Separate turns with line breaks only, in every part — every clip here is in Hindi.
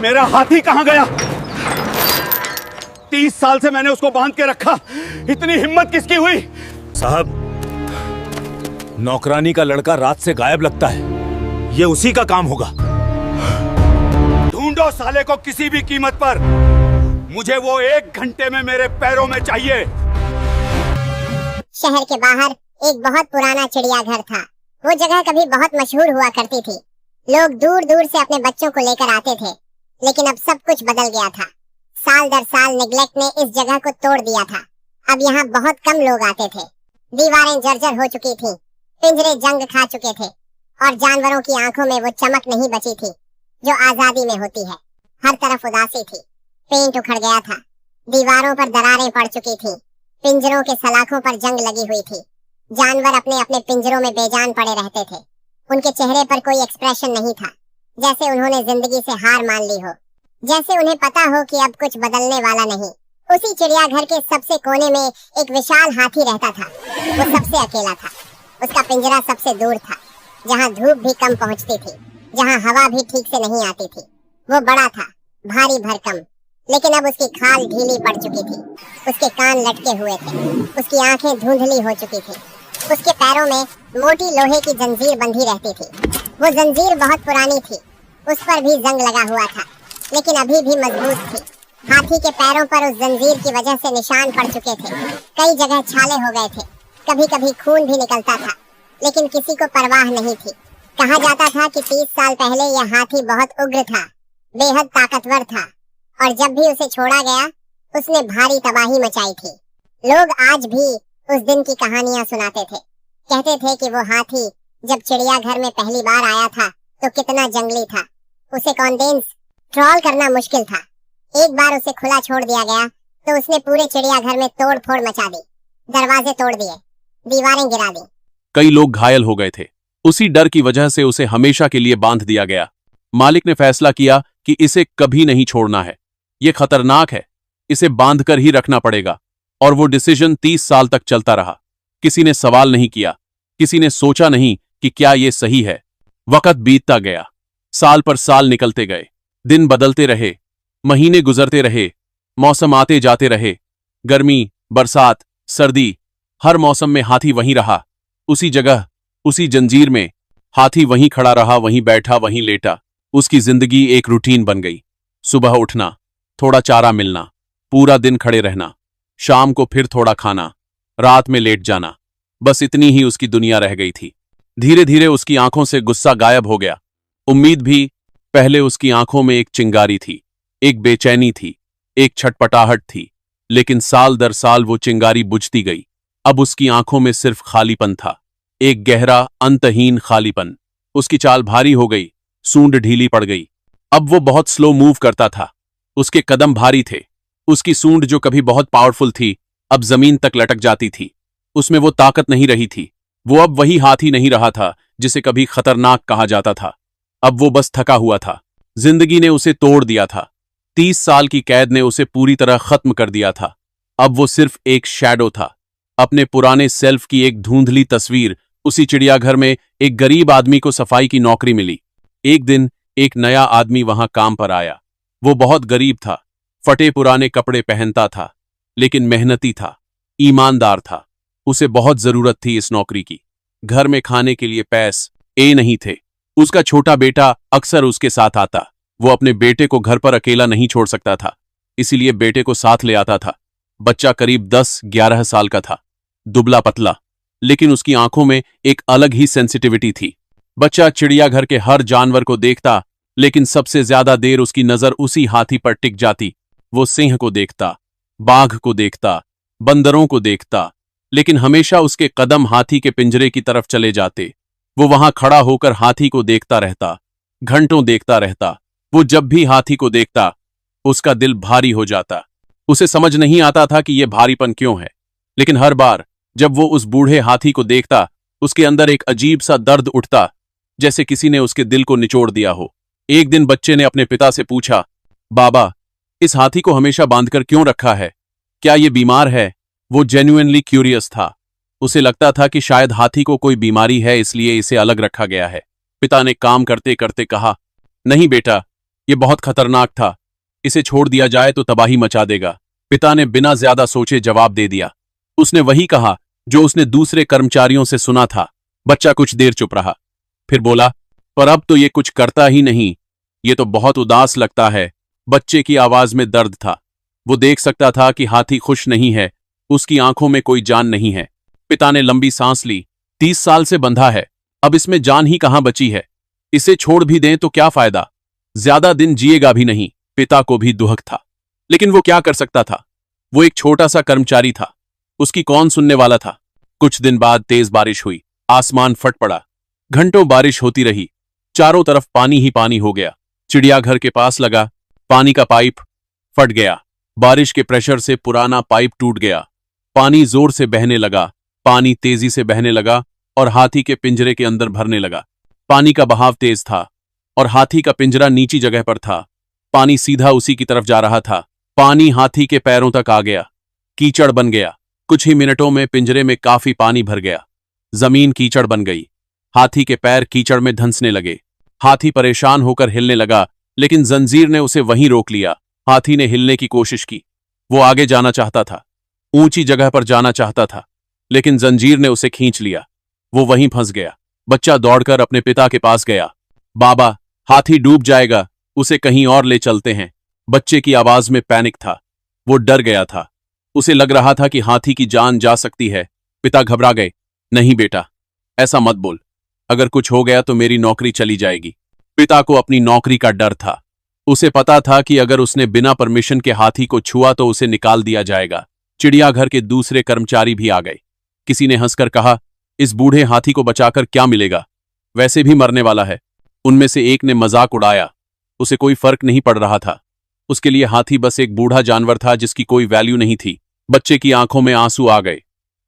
मेरा हाथी कहाँ गया? 30 साल से मैंने उसको बांध के रखा, इतनी हिम्मत किसकी हुई?
साहब, नौकरानी का लड़का रात से गायब लगता है, ये उसी का काम होगा।
ढूंढो साले को किसी भी कीमत पर, मुझे वो 1 घंटे में मेरे पैरों में चाहिए।
शहर के बाहर एक बहुत पुराना चिड़ियाघर था। वो जगह कभी बहुत मशहूर हुआ करती थी। लोग दूर दूर से अपने बच्चों को लेकर आते थे, लेकिन अब सब कुछ बदल गया था। साल दर साल नेग्लेक्ट ने इस जगह को तोड़ दिया था। अब यहाँ बहुत कम लोग आते थे। दीवारें जर्जर हो चुकी थी, पिंजरे जंग खा चुके थे और जानवरों की आंखों में वो चमक नहीं बची थी जो आजादी में होती है। हर तरफ उदासी थी, पेंट उखड़ गया था, दीवारों पर दरारें पड़ चुकी थी, पिंजरों के सलाखों पर जंग लगी हुई थी। जानवर अपने अपने पिंजरों में बेजान पड़े रहते थे। उनके चेहरे पर कोई एक्सप्रेशन नहीं था, जैसे उन्होंने जिंदगी से हार मान ली हो, जैसे उन्हें पता हो कि अब कुछ बदलने वाला नहीं। उसी चिड़ियाघर के सबसे कोने में एक विशाल हाथी रहता था। वो सबसे अकेला था। उसका पिंजरा सबसे दूर था, जहाँ धूप भी कम पहुँचती थी, जहाँ हवा भी ठीक से नहीं आती थी। वो बड़ा था, भारी भरकम, लेकिन अब उसकी खाल ढीली पड़ चुकी थी। उसके कान लटके हुए थे, उसकी आंखें धुंधली हो चुकी थी। उसके पैरों में मोटी लोहे की जंजीर बंधी रहती थी। वो जंजीर बहुत पुरानी थी, उस पर भी जंग लगा हुआ था, लेकिन अभी भी मजबूत थी। हाथी के पैरों पर उस जंजीर की वजह से निशान पड़ चुके थे। कई जगह छाले हो गए थे, कभी कभी खून भी निकलता था, लेकिन किसी को परवाह नहीं थी। कहा जाता था कि 30 साल पहले यह हाथी बहुत उग्र था, बेहद ताकतवर था, और जब भी उसे छोड़ा गया उसने भारी तबाही मचाई थी। लोग आज भी उस दिन की कहानियां सुनाते थे। कहते थे कि वो हाथी जब चिड़ियाघर में पहली बार आया था तो कितना जंगली था। उसे कंट्रोल करना मुश्किल था। एक बार उसे खुला छोड़ दिया गया तो उसने पूरे चिड़ियाघर में तोड़ फोड़ मचा दी। दरवाजे तोड़ दिए, दीवारें गिरा दी।
कई लोग घायल हो गए थे। उसी डर की वजह से उसे हमेशा के लिए बांध दिया गया। मालिक ने फैसला किया कि इसे कभी नहीं छोड़ना है, ये खतरनाक है, इसे बांधकर ही रखना पड़ेगा। और वो डिसीजन 30 साल तक चलता रहा। किसी ने सवाल नहीं किया, किसी ने सोचा नहीं कि क्या ये सही है। वक्त बीतता गया, साल पर साल निकलते गए, दिन बदलते रहे, महीने गुजरते रहे, मौसम आते जाते रहे। गर्मी, बरसात, सर्दी, हर मौसम में हाथी वहीं रहा, उसी जगह, उसी जंजीर में। हाथी वहीं खड़ा रहा, वहीं बैठा, वहीं लेटा। उसकी जिंदगी एक रूटीन बन गई। सुबह उठना, थोड़ा चारा मिलना, पूरा दिन खड़े रहना, शाम को फिर थोड़ा खाना, रात में लेट जाना। बस इतनी ही उसकी दुनिया रह गई थी। धीरे धीरे उसकी आंखों से गुस्सा गायब हो गया, उम्मीद भी। पहले उसकी आंखों में एक चिंगारी थी, एक बेचैनी थी, एक छटपटाहट थी, लेकिन साल दर साल वो चिंगारी बुझती गई। अब उसकी आंखों में सिर्फ खालीपन था, एक गहरा अंतहीन खालीपन। उसकी चाल भारी हो गई, सूंड ढीली पड़ गई। अब वो बहुत स्लो मूव करता था, उसके कदम भारी थे। उसकी सूंड जो कभी बहुत पावरफुल थी, अब जमीन तक लटक जाती थी। उसमें वो ताकत नहीं रही थी। वो अब वही हाथी नहीं रहा था जिसे कभी खतरनाक कहा जाता था। अब वो बस थका हुआ था। जिंदगी ने उसे तोड़ दिया था। 30 साल की कैद ने उसे पूरी तरह खत्म कर दिया था। अब वो सिर्फ एक शैडो था, अपने पुराने सेल्फ की एक धुंधली तस्वीर। उसी चिड़ियाघर में एक गरीब आदमी को सफाई की नौकरी मिली। एक दिन एक नया आदमी वहां काम पर आया। वो बहुत गरीब था, फटे पुराने कपड़े पहनता था, लेकिन मेहनती था, ईमानदार था। उसे बहुत जरूरत थी इस नौकरी की। घर में खाने के लिए पैसे नहीं थे। उसका छोटा बेटा अक्सर उसके साथ आता। वो अपने बेटे को घर पर अकेला नहीं छोड़ सकता था, इसीलिए बेटे को साथ ले आता था। बच्चा करीब 10-11 साल का था, दुबला पतला, लेकिन उसकी आंखों में एक अलग ही सेंसिटिविटी थी। बच्चा चिड़ियाघर के हर जानवर को देखता, लेकिन सबसे ज्यादा देर उसकी नजर उसी हाथी पर टिक जाती। वो सिंह को देखता, बाघ को देखता, बंदरों को देखता, लेकिन हमेशा उसके कदम हाथी के पिंजरे की तरफ चले जाते। वो वहां खड़ा होकर हाथी को देखता रहता, घंटों देखता रहता। वो जब भी हाथी को देखता, उसका दिल भारी हो जाता। उसे समझ नहीं आता था कि यह भारीपन क्यों है, लेकिन हर बार जब वो उस बूढ़े हाथी को देखता, उसके अंदर एक अजीब सा दर्द उठता, जैसे किसी ने उसके दिल को निचोड़ दिया हो। एक दिन बच्चे ने अपने पिता से पूछा, बाबा, इस हाथी को हमेशा बांधकर क्यों रखा है? क्या ये बीमार है? वो जेन्युइनली क्यूरियस था। उसे लगता था कि शायद हाथी को कोई बीमारी है, इसलिए इसे अलग रखा गया है। पिता ने काम करते करते कहा, नहीं बेटा, ये बहुत खतरनाक था, इसे छोड़ दिया जाए तो तबाही मचा देगा। पिता ने बिना ज्यादा सोचे जवाब दे दिया। उसने वही कहा जो उसने दूसरे कर्मचारियों से सुना था। बच्चा कुछ देर चुप रहा, फिर बोला, पर अब तो ये कुछ करता ही नहीं, ये तो बहुत उदास लगता है। बच्चे की आवाज में दर्द था। वो देख सकता था कि हाथी खुश नहीं है, उसकी आंखों में कोई जान नहीं है। पिता ने लंबी सांस ली। 30 साल से बंधा है, अब इसमें जान ही कहां बची है। इसे छोड़ भी दें तो क्या फायदा, ज्यादा दिन जिएगा भी नहीं। पिता को भी दुहक था, लेकिन वो क्या कर सकता था। वो एक छोटा सा कर्मचारी था, उसकी कौन सुनने वाला था। कुछ दिन बाद तेज बारिश हुई, आसमान फट पड़ा। घंटों बारिश होती रही, चारों तरफ पानी ही पानी हो गया। चिड़ियाघर के पास लगा पानी का पाइप फट गया। बारिश के प्रेशर से पुराना पाइप टूट गया। पानी जोर से बहने लगा, पानी तेजी से बहने लगा और हाथी के पिंजरे के अंदर भरने लगा। पानी का बहाव तेज था और हाथी का पिंजरा नीची जगह पर था। पानी सीधा उसी की तरफ जा रहा था। पानी हाथी के पैरों तक आ गया, कीचड़ बन गया। कुछ ही मिनटों में पिंजरे में काफी पानी भर गया। जमीन कीचड़ बन गई, हाथी के पैर कीचड़ में धंसने लगे। हाथी परेशान होकर हिलने लगा, लेकिन जंजीर ने उसे वहीं रोक लिया। हाथी ने हिलने की कोशिश की, वो आगे जाना चाहता था, ऊंची जगह पर जाना चाहता था, लेकिन जंजीर ने उसे खींच लिया। वो वहीं फंस गया। बच्चा दौड़कर अपने पिता के पास गया। बाबा, हाथी डूब जाएगा, उसे कहीं और ले चलते हैं। बच्चे की आवाज में पैनिक था, वो डर गया था। उसे लग रहा था कि हाथी की जान जा सकती है। पिता घबरा गए। नहीं बेटा, ऐसा मत बोल, अगर कुछ हो गया तो मेरी नौकरी चली जाएगी। पिता को अपनी नौकरी का डर था। उसे पता था कि अगर उसने बिना परमिशन के हाथी को छुआ तो उसे निकाल दिया जाएगा। चिड़ियाघर के दूसरे कर्मचारी भी आ गए। किसी ने हंसकर कहा, इस बूढ़े हाथी को बचाकर क्या मिलेगा, वैसे भी मरने वाला है। उनमें से एक ने मजाक उड़ाया। उसे कोई फर्क नहीं पड़ रहा था, उसके लिए हाथी बस एक बूढ़ा जानवर था जिसकी कोई वैल्यू नहीं थी। बच्चे की आंखों में आंसू आ गए,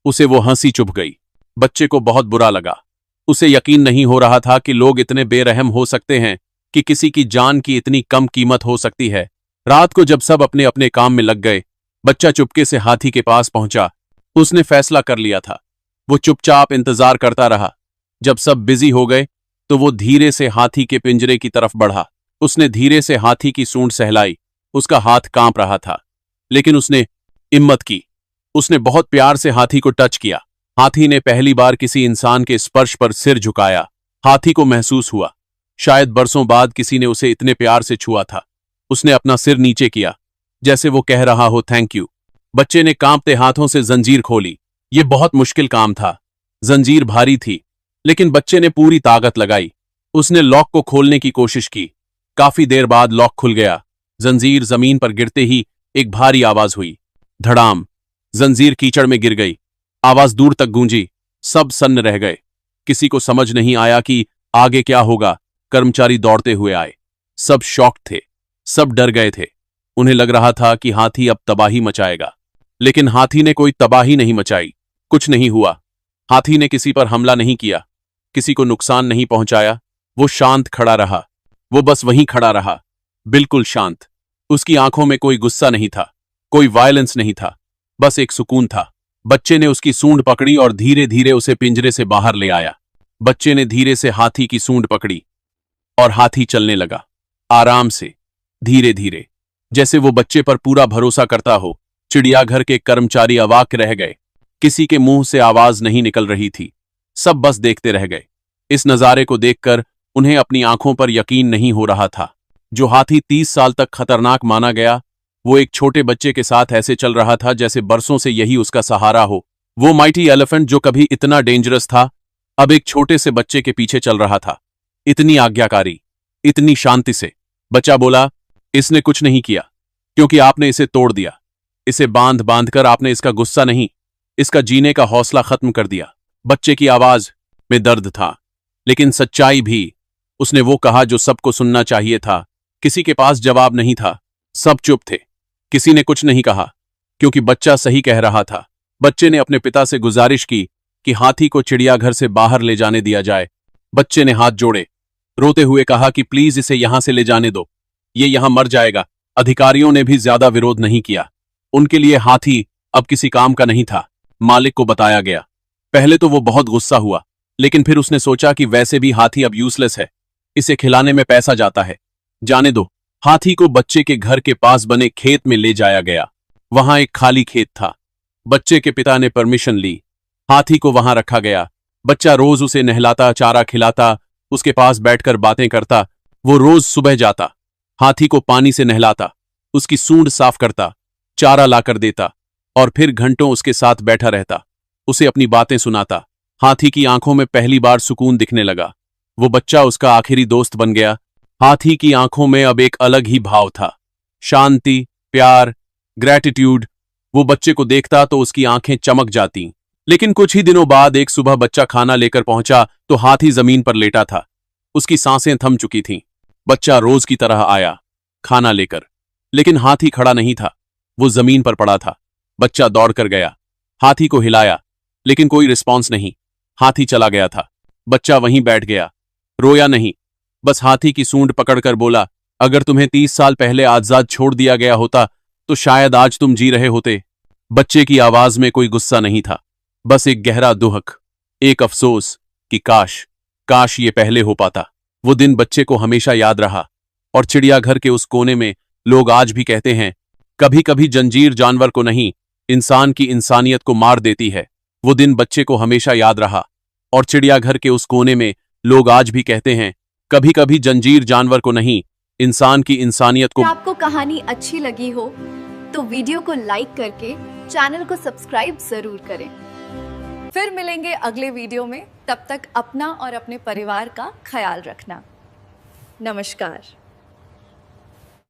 उसे वो हंसी चुभ गई। बच्चे को बहुत बुरा लगा। उसे यकीन नहीं हो रहा था कि लोग इतने बेरहम हो सकते हैं, कि किसी की जान की इतनी कम कीमत हो सकती है। रात को जब सब अपने अपने काम में लग गए, बच्चा चुपके से हाथी के पास पहुंचा। उसने फैसला कर लिया था। वो चुपचाप इंतजार करता रहा। जब सब बिजी हो गए तो वो धीरे से हाथी के पिंजरे की तरफ बढ़ा। उसने धीरे से हाथी की सूंड सहलाई। उसका हाथ कांप रहा था, लेकिन उसने हिम्मत की। उसने बहुत प्यार से हाथी को टच किया। हाथी ने पहली बार किसी इंसान के स्पर्श पर सिर झुकाया। हाथी को महसूस हुआ, शायद बरसों बाद किसी ने उसे इतने प्यार से छुआ था। उसने अपना सिर नीचे किया, जैसे वो कह रहा हो थैंक यू। बच्चे ने कांपते हाथों से जंजीर खोली। ये बहुत मुश्किल काम था। जंजीर भारी थी, लेकिन बच्चे ने पूरी ताकत लगाई। उसने लॉक को खोलने की कोशिश की। काफी देर बाद लॉक खुल गया। जंजीर जमीन पर गिरते ही एक भारी आवाज हुई, धड़ाम। जंजीर कीचड़ में गिर गई। आवाज दूर तक गूंजी। सब सन्न रह गए। किसी को समझ नहीं आया कि आगे क्या होगा। कर्मचारी दौड़ते हुए आए। सब शॉक्ड थे, सब डर गए थे। उन्हें लग रहा था कि हाथी अब तबाही मचाएगा, लेकिन हाथी ने कोई तबाही नहीं मचाई। कुछ नहीं हुआ। हाथी ने किसी पर हमला नहीं किया, किसी को नुकसान नहीं पहुंचाया। वो शांत खड़ा रहा। वो बस वहीं खड़ा रहा, बिल्कुल शांत। उसकी आंखों में कोई गुस्सा नहीं था, कोई वायलेंस नहीं था, बस एक सुकून था। बच्चे ने उसकी सूंड पकड़ी और धीरे धीरे उसे पिंजरे से बाहर ले आया। बच्चे ने धीरे से हाथी की सूंड पकड़ी और हाथी चलने लगा, आराम से, धीरे धीरे, जैसे वो बच्चे पर पूरा भरोसा करता हो। चिड़ियाघर के कर्मचारी अवाक रह गए। किसी के मुंह से आवाज नहीं निकल रही थी। सब बस देखते रह गए। इस नजारे को देखकर उन्हें अपनी आंखों पर यकीन नहीं हो रहा था। जो हाथी 30 साल तक खतरनाक माना गया, वो एक छोटे बच्चे के साथ ऐसे चल रहा था जैसे बरसों से यही उसका सहारा हो। वो माइटी एलिफेंट जो कभी इतना डेंजरस था, अब एक छोटे से बच्चे के पीछे चल रहा था। इतनी आज्ञाकारी, इतनी शांति से। बच्चा बोला, इसने कुछ नहीं किया, क्योंकि आपने इसे तोड़ दिया। इसे बांध बांध कर आपने इसका गुस्सा नहीं, इसका जीने का हौसला खत्म कर दिया। बच्चे की आवाज में दर्द था, लेकिन सच्चाई भी। उसने वो कहा जो सबको सुनना चाहिए था। किसी के पास जवाब नहीं था, सब चुप थे। किसी ने कुछ नहीं कहा, क्योंकि बच्चा सही कह रहा था। बच्चे ने अपने पिता से गुजारिश की कि हाथी को चिड़ियाघर से बाहर ले जाने दिया जाए। बच्चे ने हाथ जोड़े, रोते हुए कहा कि प्लीज इसे यहां से ले जाने दो, ये यहां मर जाएगा। अधिकारियों ने भी ज्यादा विरोध नहीं किया। उनके लिए हाथी अब किसी काम का नहीं था। मालिक को बताया गया। पहले तो वो बहुत गुस्सा हुआ, लेकिन फिर उसने सोचा कि वैसे भी हाथी अब यूजलेस है, इसे खिलाने में पैसा जाता है, जाने दो। हाथी को बच्चे के घर के पास बने खेत में ले जाया गया। वहां एक खाली खेत था। बच्चे के पिता ने परमिशन ली। हाथी को वहां रखा गया। बच्चा रोज उसे नहलाता, चारा खिलाता, उसके पास बैठकर बातें करता। वो रोज सुबह जाता, हाथी को पानी से नहलाता, उसकी सूंड साफ करता, चारा लाकर देता और फिर घंटों उसके साथ बैठा रहता, उसे अपनी बातें सुनाता। हाथी की आंखों में पहली बार सुकून दिखने लगा। वो बच्चा उसका आखिरी दोस्त बन गया। हाथी की आंखों में अब एक अलग ही भाव था, शांति, प्यार, ग्रैटिट्यूड। वो बच्चे को देखता तो उसकी आंखें चमक जाती। लेकिन कुछ ही दिनों बाद एक सुबह बच्चा खाना लेकर पहुंचा तो हाथी जमीन पर लेटा था। उसकी सांसें थम चुकी थीं। बच्चा रोज की तरह आया खाना लेकर, लेकिन हाथी खड़ा नहीं था, वो जमीन पर पड़ा था। बच्चा दौड़कर गया, हाथी को हिलाया, लेकिन कोई रिस्पॉन्स नहीं। हाथी चला गया था। बच्चा वहीं बैठ गया, रोया नहीं, बस हाथी की सूंड पकड़कर बोला, अगर तुम्हें 30 साल पहले आजाद छोड़ दिया गया होता तो शायद आज तुम जी रहे होते। बच्चे की आवाज में कोई गुस्सा नहीं था, बस एक गहरा दुहक, एक अफसोस कि काश ये पहले हो पाता। वो दिन बच्चे को हमेशा याद रहा। और चिड़ियाघर के उस कोने में लोग आज भी कहते हैं, कभी कभी जंजीर जानवर को नहीं, इंसान की इंसानियत को मार देती है। वो दिन बच्चे को हमेशा याद रहा। और चिड़ियाघर के उस कोने में लोग आज भी कहते हैं, कभी कभी जंजीर जानवर को नहीं, इंसान की इंसानियत को।
अगर आपको कहानी अच्छी लगी हो तो वीडियो को लाइक करके चैनल को सब्सक्राइब जरूर करें। फिर मिलेंगे अगले वीडियो में, तब तक अपना और अपने परिवार का ख्याल रखना। नमस्कार।